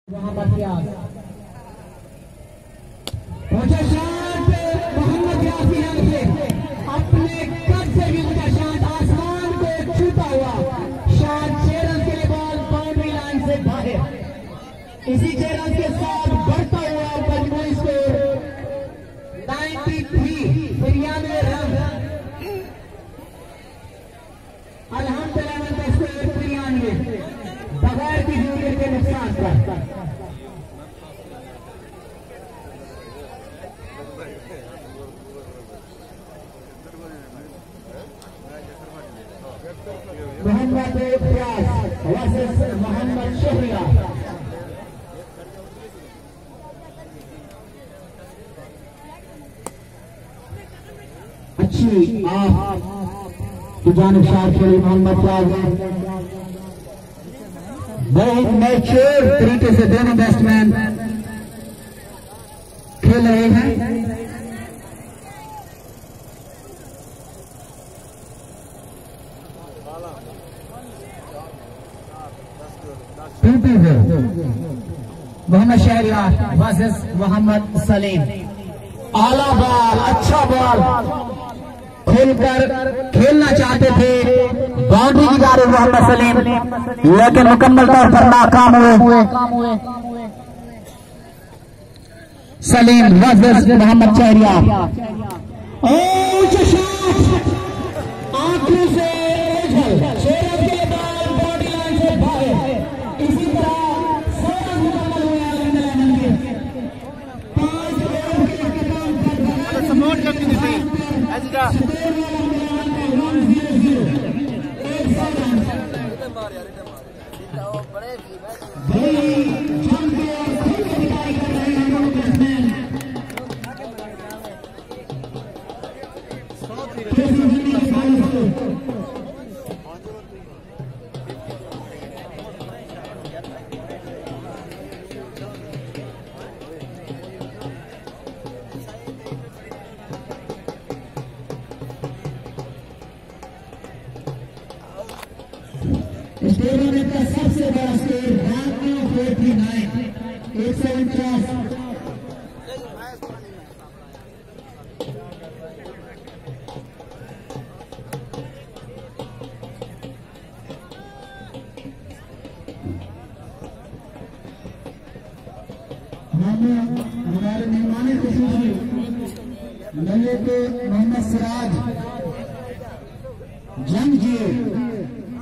मोहम्मद यास मोहम्मद यास से अपने कद से भी उनका शांत आसमान को छूता हुआ शांत 6 रन के बाद बाउंड्री लाइन से बाहर। इसी 6 रन के साथ बढ़ता हुआ मजमूई स्कोर 93 रन। अल्हम्दुलिल्लाह का स्कोर 93 बगैर किसी विकेट के नुकसान पर। मोहम्मद यास वर्सेस मोहम्मद शहरियार। अच्छी आप जानिब शायद खेली मोहम्मद यास बहुत मैच्योर तरीके से दोनों बैट्समैन खेल रहे हैं। मोहम्मद शहरियार वर्सेस मोहम्मद सलीम। आला बॉल, अच्छा बॉल खोलकर खेलना चाहते थे, बाउंड्री की जा रही मोहम्मद सलीम, लेकिन मुकम्मल तौर पर नाकाम हुए। सलीम वर्सेस मोहम्मद शहरियार। आंखों से का सबसे बड़ा स्कोर 149 149। हमारे मेहमान खुसूसी मोहम्मद सिराज जंगजीर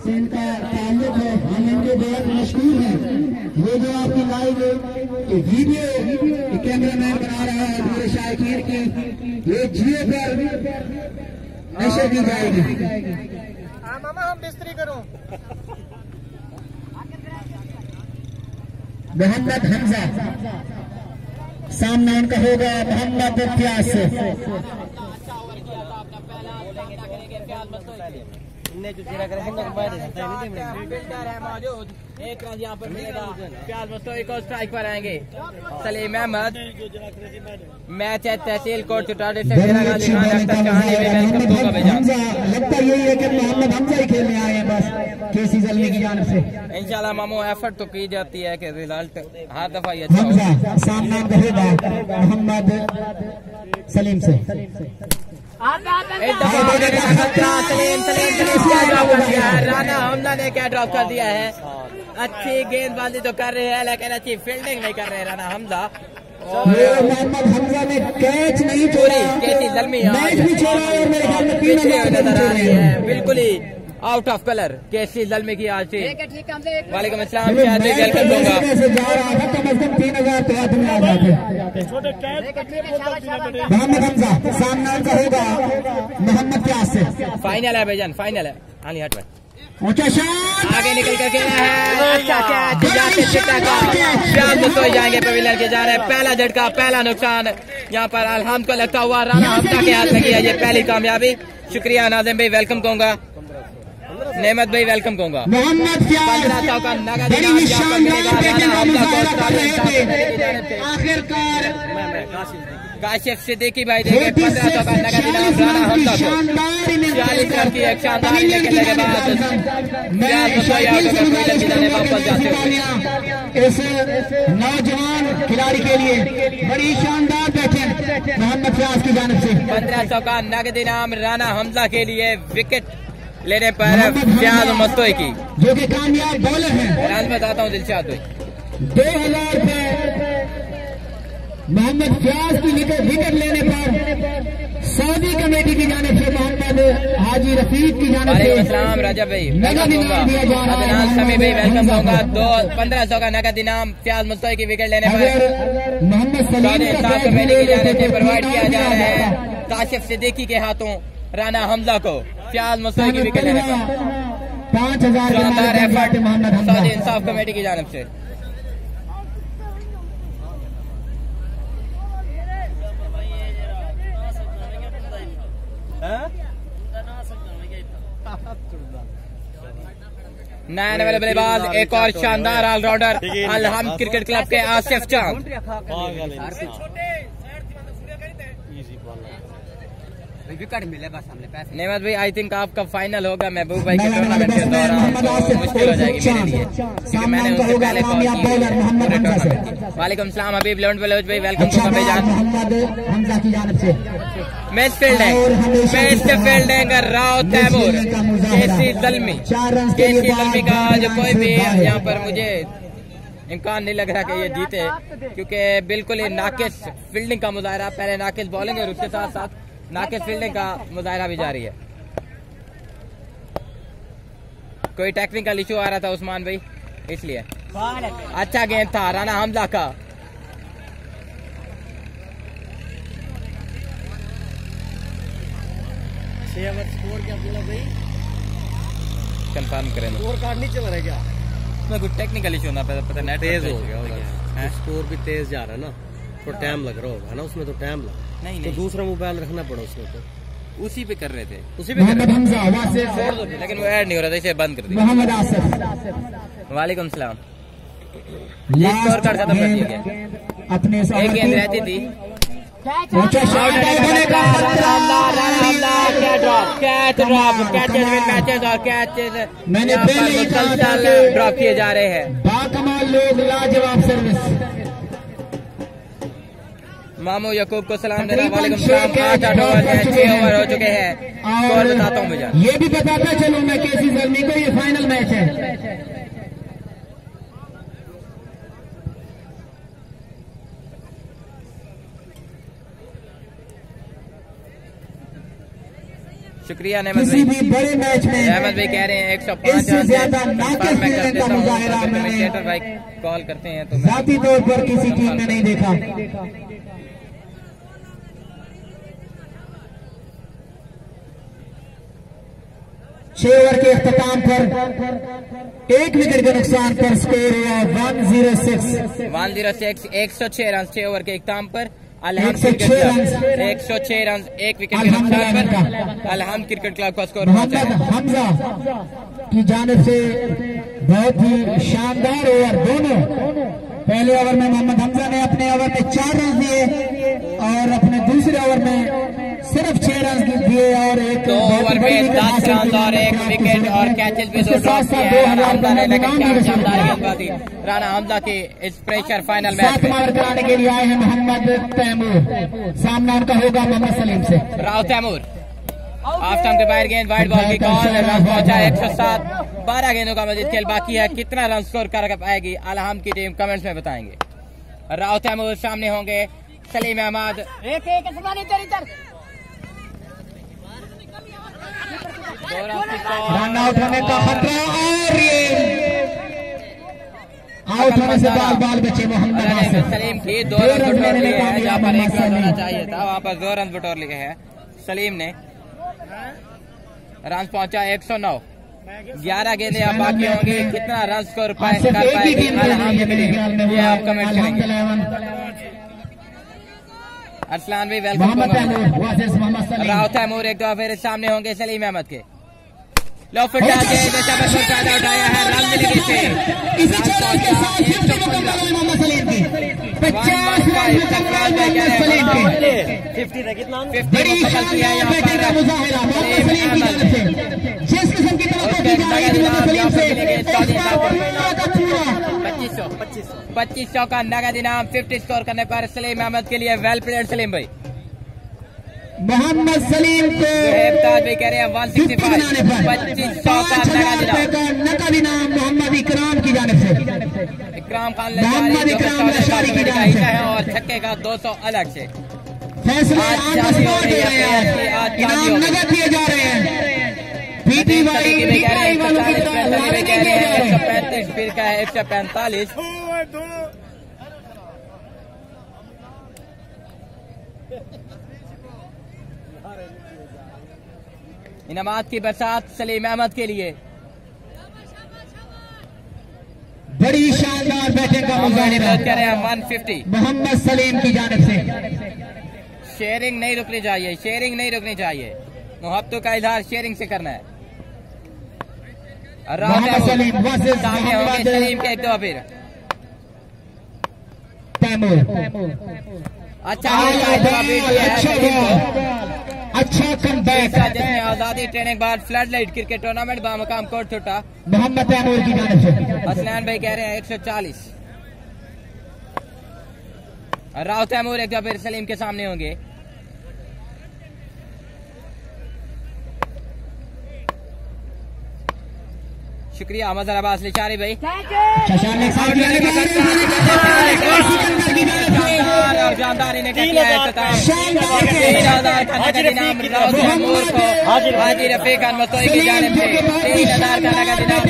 से इनका ताल्लुक है, हम इनके बहुत मशहूर हैं। ये जो आपकी लाइव वीडियो कैमरामैन बना रहा है पूरे शायकीन की, ये जियो पर नशर की जाएगी। मामा हम बिस्तरी करूं। मोहम्मद हमजा सामना उनका होगा मोहम्मद इम्तियाज से। एक रन यहाँ पर मिलेगा, प्याज मस्तो एक और स्ट्राइक पर आएंगे सलीम अहमद। मैच है तहसील कोट चुटाड़े से लगता यही है कि मोहम्मद हमजा ही खेलने आए हैं बस केसी जलमी की जानिब से। इंशाल्लाह मामू एफर्ट तो की जाती है कि रिजल्ट हर दफा ही अच्छा हो। सामना होगा मोहम्मद सलीम से। राना हमजा ने क्या ड्रॉप कर दिया है। अच्छी गेंदबाजी तो कर रहे हैं लेकिन अच्छी फील्डिंग नहीं कर रहे राना हमजा। मोहम्मद हमजा ने कैच नहीं छोड़ी, केसी जलमी मैच भी छोड़ा और मेरे ख्याल में 3 नजर आ रही है, बिल्कुल ही आउट ऑफ कलर केसी जलमी की आज से। वालेकुम अस्सलाम, वेलकम दूंगा। मोहम्मद हमजा सामना उनका होगा मोहम्मद यास से। फाइनल है भाईजान, फाइनल है। हाली हट भाई ऊंचा शॉट आगे निकल कर गया है। अच्छा क्या जाएंगे पवेलियन के जा रहे हैं। पहला झटका, पहला नुकसान यहाँ पर अलहम को लगता हुआ राना हमजा के हाथ लगी है ये पहली कामयाबी। शुक्रिया नाज़िम भाई, वेलकम कहूंगा। नेमत भाई वेलकम कहूंगा। मोहम्मद 1500 का नगद से आखिरकार काशिफ सिद्दीकी भाई देंगे 1500 का नगद इनाम राना हमजा को। 40 रन की एक शानदार इनिंग खेलने के बाद वापस जाते हुए इस नौजवान खिलाड़ी के लिए बड़ी शानदार बैटिंग मोहम्मद फयाज की जानिब से 1500 का नगद इनाम राना हमजा के लिए विकेट लेने पर फयाज मस्तोई की, जो कि कामयाब बॉलर हैं। रन बताता हूँ दिलशाद भाई 2000 पे मोहम्मद फयाज की विकेट लेने पर सऊदी कमेटी की जानिब से मोहम्मद हाजी रफीक की जानिब से वालेकुम रजब भाई वेलकम दूंगा, अदनान समी भाई वेलकम दूंगा। 1500 का नगद इनाम फयाज मुस्तोई की विकेट लेने पर मोहम्मद सलीम इंसाफ कमेटी की जानिब से प्रोवाइड किया जा रहा है काशिफ सिद्दीकी के हाथों राना हमजा को फयाज मुस्तोई की विकेट लेने पर 5000 शानदार एफर्ट सऊदी इंसाफ कमेटी की जानिब से। नया नवे बल्लेबाज एक और शानदार ऑलराउंडर अलहम क्रिकेट क्लब के आसिफ चांद। नेमत भाई आई थिंक आपका फाइनल होगा महबूब भाई के टूर्नामेंट के दौरान, तो मुश्किल हो जाएगी मेरे लिए क्योंकि मैंने उनसे पहले कॉल की। वालेकुम सलाम हबीब लोन बलोच भाई वेलकम टू भाईजान। मैच फील्डिंग राव तैमूर केसी जल्मी का जो कोई भी यहाँ पर मुझे इम्कान नहीं लग रहा कि ये जीते, क्योंकि बिल्कुल ही नाकिस फील्डिंग का मुजाहरा, पहले नाकिस बॉलिंग और उसके साथ साथ नाकिस फील्डिंग का मुजाहरा भी जारी है। कोई टेक्निकल इशू आ रहा था उस्मान भाई, इसलिए अच्छा गेंद था राना हमजा का। स्कोर क्या बोला भाई, कंफर्म करें स्कोर कार्ड नहीं चल रहा है क्या? उसमें कुछ टेक्निकल इशू ना पता नेट तेज हो गया स्कोर भी तेज जा रहा है ना, तो टाइम लग रहा होगा ना उसमें, तो टाइम लगा नहीं तो दूसरा मोबाइल रखना पड़ा उसमें, तो उसी पे कर रहे थे, उसी पे कर रहे थे। लेकिन वो ऐड नहीं हो रहा था, इसे बंद कर दिया। मोहम्मद आसिफ वालेकुम सलाम। स्कोर कार्ड खत्म कर दिया गया, अपने एक गेंद रहती थी। कैच मैंने मुसलसल ड्रॉप किए जा रहे हैं। बाकमाल लोग, लाजवाब सर्विस। मामू यकूब को सलाम देना। वालेकुम सलाम। 8 ओवर में 6 ओवर हो चुके हैं। स्कोर बताता हूँ मुझे, ये भी बताता चलो मैं केसी जल्मी को, ये फाइनल मैच है। शुक्रिया नेमत किसी भाई। भी बड़े मैच में अहमद भाई कह रहे हैं 105 इससे ज्यादा नाकिस मैं कर फील्डिंग देता का हूँ, मुजाहिरा मैंने कमेंटेटर भाई कॉल करते हैं तो जाती तौर पर किसी टीम में नहीं देखा। 6 ओवर के अख्ताम पर 1 विकेट के नुकसान पर स्कोर हुआ 106। 106 रन 6 ओवर के इख्ताम पर 106 रन 1 विकेट के नुकसान पर अलहम क्रिकेट क्लब का स्कोर मोहम्मद हमजा की जानिब से बहुत ही शानदार ओवर। दोनों पहले ओवर में मोहम्मद हमजा ने अपने ओवर में 4 रन दिए और अपने दूसरे ओवर में सिर्फ 6 रन दिए और एक 2 ओवर में 10 रन और 1 विकेट और कैचेस भी 2 ड्रॉप किए हैं। हमजा ने लेकिन क्या शानदार गेंदबाजी राना हमजा की इस प्रेशर फाइनल मैच 7 मार कराने के लिए आए हैं मोहम्मद तैमूर। सामना उनका होगा मोहम्मद सलीम से। राव तैमूर ऑफ स्टंप के बाहर गेंद, वाइड बॉल की कॉल, रन पहुंचा 107। 12 गेंदों का मजीद खेल बाकी है। कितना रन स्कोर कर पाएगी अलहम की टीम कमेंट्स में बताएंगे। राव तैमूर सामने होंगे सलीम अहमद। रन आउट होने का खतरा और ये आउट होने से बाल बचे मोहम्मद आसिफ। सलीम की 2 रन बटोर लिए हैं, जहाँ पर 1 रन होना चाहिए था वहाँ पर 2 रन बटोर लिए हैं सलीम ने। रन पहुंचा 109। 11 गेंदें अब बाकी होंगी। कितना रन स्कोर कर पाएगी अलहम की टीम, ये आप कमेंट करेंगे। अरसलान भी वेलकम। राव तैमूर एक दो फिर सामने होंगे सलीम अहमद के। लो फिट उठाया है, रन मिलेंगे। 50 मोहम्मद सलीम के 50 था कितना? बड़ी शानदार बैटिंग का मुजाहिरा मोहम्मद सलीम की जानिब से। जिस किस्म की तवक्को की जा रही थी मोहम्मद सलीम से, इस बार पूरा का पूरा 2500 का नगद इनाम 50 स्कोर करने पर सलीम अहमद के लिए वेल प्लेड सलीम भाई। मोहम्मद सलीम को भी कह रहे हैं 165 2500 का नकद इनाम मोहम्मद इकराम की जानिब से। इकराम खान मोहम्मद इकराम लशारी की जानिब से है और छक्के का 200 अलग से फैसले आज दे रहे हैं, इनाम नगद दिए जा रहे हैं। पीटीवाई वालों की तरफ 135 फिर का है 145। इनामात की बरसात सलीम अहमद के लिए। बड़ी शानदार बैटिंग का मुजाहिरा 150 मोहम्मद सलीम की जानिब से। शेयरिंग नहीं रुकनी चाहिए, शेयरिंग नहीं रुकनी चाहिए। मोहब्बतों का इजहार शेयरिंग से करना है। मोहम्मद सलीम वर्सेस सामने होंगे सलीम के एक दो फिर तैमूर। अच्छा अच्छा कम बैक जिसमें आजादी ट्रेनिंग बाद फ्लड लाइट क्रिकेट टूर्नामेंट बामकाम कोट छुटा मोहम्मद तैमूर की जानिब से। असलान भाई कह रहे हैं 140। राव तैमूर एक फिर सलीम के सामने होंगे। शुक्रिया मजहर अब्बास लिशारी भाई। और जानदारी ने किया है 3000 का नगद इनाम राव तैमूर को हाजी रफीक खान मस्तोई की जानिब से। 3000 का नगद इनाम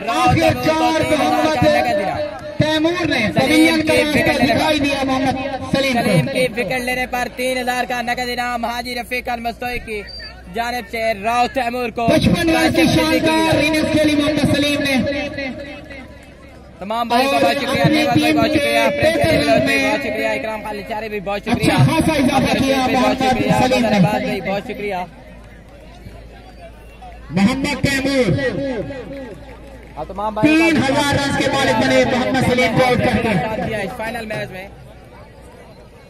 राव तैमूर को 3000 का नगद इनाम। तैमूर ने सलीम की विकेट लेने लेने पर 3000 का नगद इनाम हाजी रफीक खान मस्तोई की जानिब से राव तैमूर को। 55 रन की शानदार इनिंग्स खेली मोहम्मद सलीम ने। तमाम भाई को बहुत शुक्रिया, नेवाज भाई बहुत शुक्रिया, प्रिंस भाई बहुत शुक्रिया, इकराम खान लिचारी भी बहुत शुक्रिया, बहुत शुक्रिया, भाई बहुत शुक्रिया। मोहम्मद तैमूर तमाम 3000 रन के मालिक बने मोहम्मद सलीम को आउट करके। फाइनल मैच में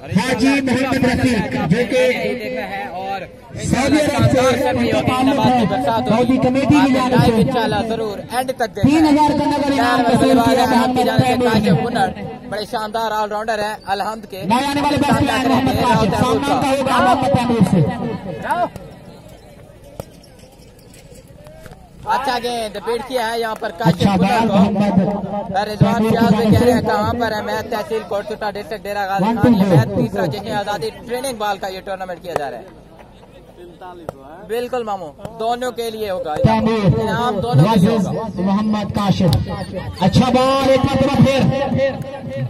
हाजी मोहम्मद रफीक जो कि है और सऊदी अरब से सऊदी कमेटी की जानिब से इंशाल्लाह जरूर एंड तक 3000 का नगद इनाम बड़े शानदार ऑलराउंडर है अलहम्द के नए आने वाले बैट्समैन मोहम्मद काशिफ सामना का होगा मोहम्मद तैमूर से। अच्छा गेंद बीट किया है यहाँ पर काशिफ अच्छा बॉल मोहम्मद रिजवान शाह से कह रहे हैं कहाँ पर है मैच तहसील कोटछुटा डिस्ट्रिक्ट डेरा गाजी खान। ये मैच तीसरा जिसमें आजादी ट्रेनिंग बॉल का ये टूर्नामेंट किया जा रहा है। बिल्कुल मामू दोनों के लिए होगा इनाम दोनों के लिए होगा। मोहम्मद काशिफ अच्छा बॉल एक मतलब फिर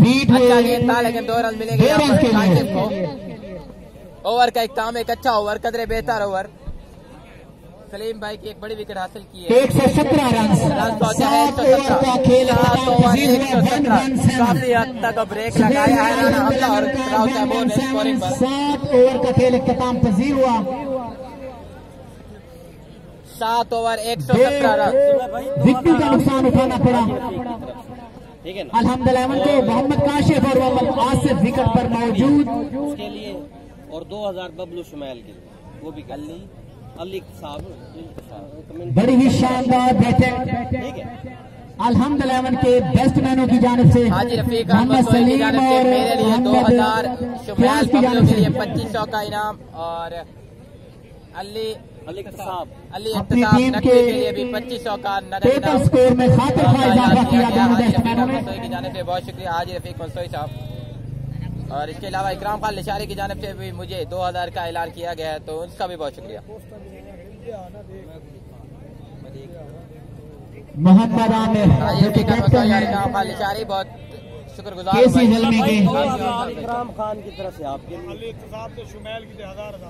बीट अच्छा गेंद था लेकिन 2 रन मिलेंगे यहाँ पर काशिफ को। ओवर का इख्तिताम एक अच्छा ओवर कदरे बेहतर ओवर सलीम भाई की एक बड़ी विकेट हासिल की है। 117 रन पहुंचा है 117 काफी हद तक ब्रेक लगाया है राना हमला और राव तैमूर ने स्कोरिंग पर 7 ओवर का खेल इख्तिताम पजीर हुआ। 7 ओवर 117 रन विकेट का नुकसान उठाना पड़ा अल्हम्दुलिल्लाह को मोहम्मद काशिफ और मोहम्मद आसिफ विकेट पर मौजूद के लिए और 2000 बबलू शुमैल के लिए वो भी अली साहब। बड़ी ही शानदार बैटिंग अल्हम्दुलिल्लाह के बैट्समैनों की जानिब से हाजी रफीक मोहम्मद सलीम और मेरे लिए 2000 शुमैल बबलू के लिए 2500 का इनाम और अली अपनी टीम के लिए भी 2500 का नगद टोटल स्कोर में खातिर का इजाफा किया दोनों बैट्समैनों ने। की जानिब से बहुत शुक्रिया हाजी रफीक मंसूरी साहब। और इसके अलावा इकराम खान लिशारी की जानिब से भी मुझे 2000 का ऐलान किया गया है तो उसका भी बहुत शुक्रिया। मोहम्मद आमिर जो कि कैप्टन है इकराम खान लिशारी बहुत शुक्रगुजार केसी ज़ल्मी के इकराम खान की तरफ से आपके लिए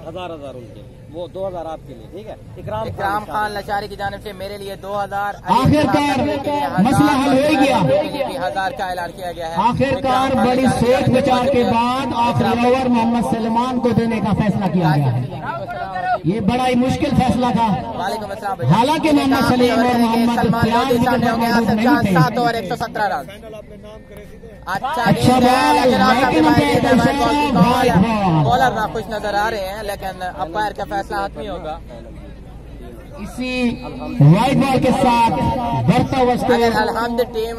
हजार उनके वो 2000 आपके लिए ठीक है। इकराम खान लशारी की जानिब से मेरे लिए 2000 आखिरकार मसला हल हो गया। 1000 का ऐलान किया गया है। आखिरकार बड़ी सोच विचार के बाद आखिरी ओवर मोहम्मद सलमान को देने का फैसला किया गया है। ये बड़ा ही मुश्किल फैसला था। वालेकुम अस्सलाम। हालांकि मोहम्मद सलीम और मोहम्मद 7 ओवर 117 रन अच्छा गेंद है, लेकिन बॉलर ना खुश नजर आ रहे हैं, लेकिन अंपायर का फैसला हाथमी होगा। इसी वाइड बॉल के साथ बढ़ता हुआ स्कोर अगर अलहमद टीम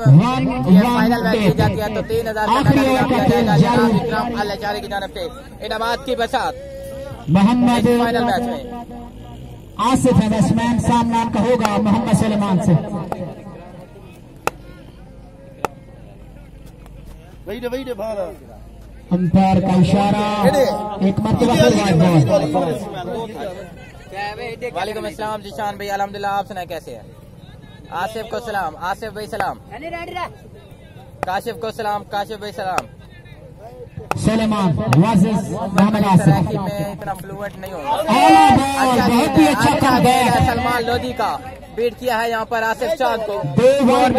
ये फाइनल मैच जीत जाती है तो 3000 का नगद इनाम दिया जाएगा जनाब इकराम अल-अचारी की जानिब से इनामात की बसात मोहम्मद फाइनल मैच में। आसिफ है बैट्समैन, सामना का होगा मोहम्मद सलेमान से। अंपायर का इशारा, एक मरतबा वाइड बॉल। वालेकुम अस्सलाम जीशान भाई, अल्हम्दुलिल्लाह, आप सुनाए कैसे हैं? आसिफ को सलाम, आसिफ भाई सलाम, काशिफ को सलाम, काशिफ भाई सलाम। सलेमान वर्सेस मोहम्मद आसिफ में इतना फ्लुएंट नहीं होगा। बहुत ही अच्छा कमबैक, सलमान लोधी का बीट किया है यहाँ पर आसिफ चांद को। 2 ओवर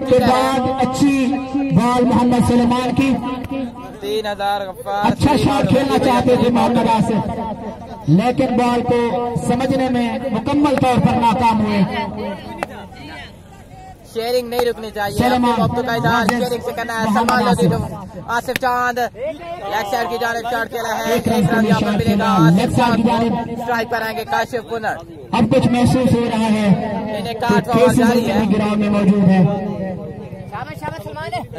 के बाद अच्छी बॉल मोहम्मद सलेमान की। 3000 अच्छा शॉट खेलना चाहते थे मोहम्मद आसिफ, लेकिन बॉल को समझने में मुकम्मल तौर पर नाकाम हुए। शेयरिंग नहीं रुकनी चाहिए, शेयरिंग से करना है। सलमान लोधी को आसिफ चांद लेग साइड की जानिब शॉट खेला है, एक रन यहाँ पर मिलेगा। आसिफ चांद स्ट्राइक पर आएंगे काशिफ पुनर। अब कुछ महसूस हो रहा है, इन्हें काट जारी है, ग्राउंड में मौजूद है।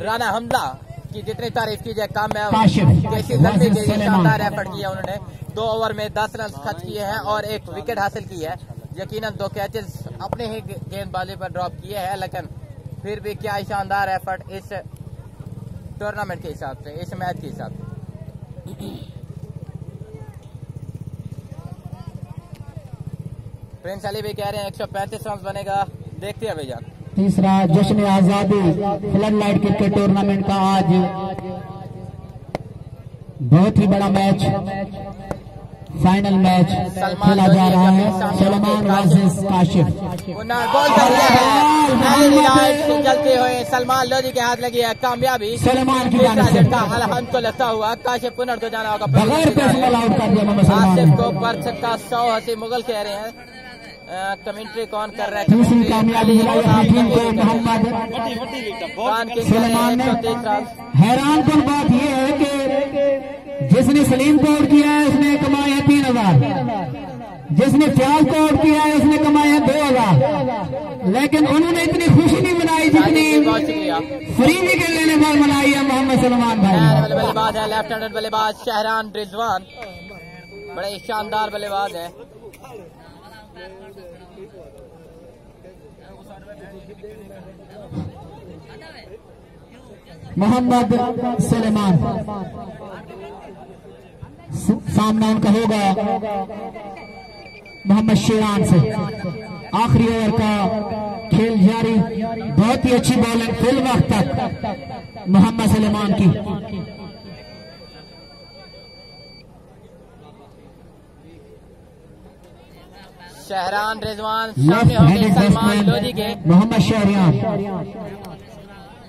राना हमला की जितनी तारीफ की जाए कम है। काशिफ केसी नकवी के लिए शानदार एफर्ट किया उन्होंने, 2 ओवर में 10 रन खर्च किए हैं और 1 विकेट हासिल की है। यकीनन 2 कैचेस अपने ही गेंदबाजी पर ड्रॉप किए हैं, लेकिन फिर भी क्या शानदार एफर्ट इस टूर्नामेंट के हिसाब से, इस मैच के हिसाब से। प्रिंस अली भी कह रहे हैं 135 रन बनेगा, देखते हैं भैया। तीसरा जश्न आजादी फ्लड लाइट क्रिकेट टूर्नामेंट का आज बहुत ही बड़ा मैच, फाइनल मैच खेला जा रहा है। सलमान वर्सेस काशिफ। चलते हुए सलमान लोधी के हाथ लगी है कामयाबी, सलमान की झटका अलहमद को लगता हुआ काशिफ पुनर को जाना होगा। बगैर पैसे आउट कर दिया आसिफ को बर्थ का 100 हंसी मुगल कह रहे हैं। कमेंट्री कौन कर रहा है? दूसरी कामयाबी मोहम्मद सलमान ने। हैरान कन बात यह है कि जिसने सलीम को आउट किया है उसने कमाए हैं 3000, जिसने फ्याज को आउट किया है उसने कमाए हैं 2000, लेकिन उन्होंने इतनी खुशी नहीं मनाई जितनी फ्री विकेट लेने पर मनाई है मोहम्मद सलमान भाई। बल्लेबाज है लेफ्ट हैंडेड बल्लेबाज शहरान रिजवान, बड़े शानदार बल्लेबाज है। मोहम्मद सलेमान, सामना उनका होगा मोहम्मद शेरान से। आखिरी ओवर का खेल जारी, बहुत ही अच्छी बॉलिंग फिल वक्त तक मोहम्मद सलेमान की। शहरान रिजवान सामने होंगे सलमान लोधी के। मोहम्मद शहरियान,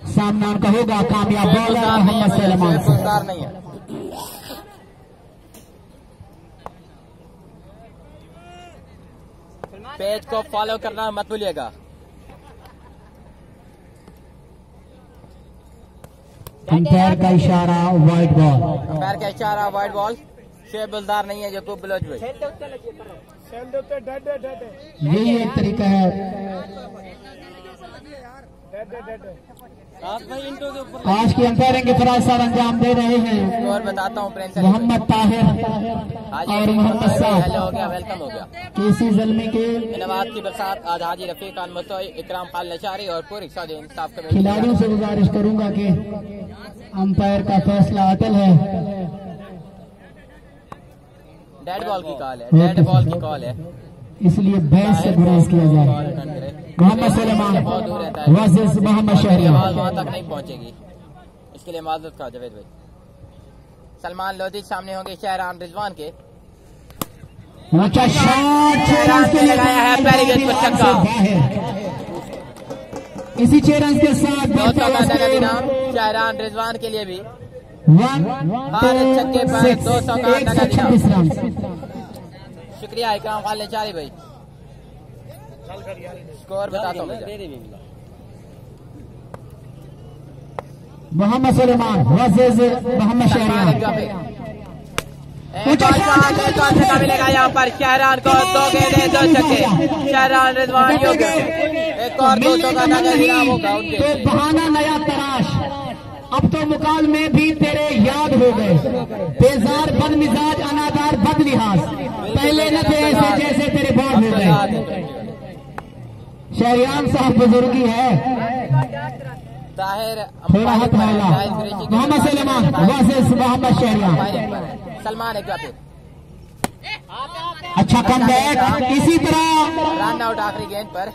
सामना उनका होगा कामयाब बॉलर मोहम्मद सलेमान से। नहीं है। पेज को फॉलो करना मत भूलिएगा। अंपायर का इशारा वाइड बॉल, अंपायर का इशारा वाइड बॉल। शेब बुलदार नहीं है जो को बिलोज हुए। यही एक तरीका है। आज की अंपायरिंग के फराज साहब अंजाम दे रहे हैं। और बताता हूँ प्रिंस मोहम्मद ताहिर और मोहम्मद साहब हो गया, वेलकम हो गया। केसी जल्मी के इनामात की बरसात आज हाजी रफीक खान मुस्तोई, इकराम अल-अचारी और पूरी इंसाफ कमेटी। खिलाड़ियों से गुजारिश करूंगा कि अंपायर का फैसला अटल है। डेड बॉल की कॉल है, डेड बॉल की कॉल है, इसलिए बहस से गुरेज किया जाए। मोहम्मद सलेमान वर्सेस मोहम्मद शहरियान, वहां तक नहीं पहुंचेगी, इसके लिए माजरत का जावेद भाई। सलमान लोधी सामने होंगे शहरान रिजवान के। ऊंचा शॉट लगाया है पहली गेंद पर छक्का। इसी 6 रन के साथ इनाम शहरान रिजवान के लिए भी। भारत छक्के पर 200 का नगद इनाम। शुक्रिया इकराम अल-अचारी भाई। स्कोर बताता हूँ। मोहम्मद सुलेमान वर्सेस मोहम्मद शहरियार। मिलेगा यहाँ पर शहरान को 2 गेंदें 2 छक्के। शहरान रिजवान योग्य एक और 200 का नजरिया होगा उनके। तो बहाना नया तराश, अब तो मुकाल में भी तेरे याद हो गए। बेजार बदमिजाज अनादार बदलिहाज, पहले न थे ऐसे जैसे तेरे बाद हो गए। शहरियार साहब बुजुर्गी है, ताहिर थोड़ा हाथ माला। मोहम्मद सुलेमान वर्सेस मोहम्मद शहरियार। सलमान एक अच्छा कमबैक। इसी तरह रन आउट आखिरी गेंद पर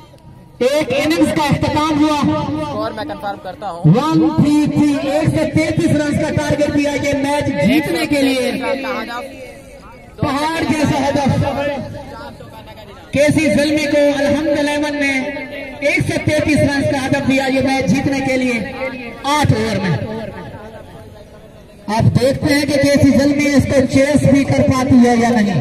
एक इनिंग्स का इख्तिताम हुआ। स्कोर मैं कंफर्म करता हूँ 133 133 रन का टारगेट दिया ये मैच जीतने के लिए। पहाड़ जैसा हदफ केसी ज़ल्मी को अल्हम्दुलिल्लाह ने 133 रन का हदफ दिया ये मैच जीतने के लिए 8 ओवर में। आप देखते हैं कि केसी ज़ल्मी इसको चेस भी कर पाती है या नहीं।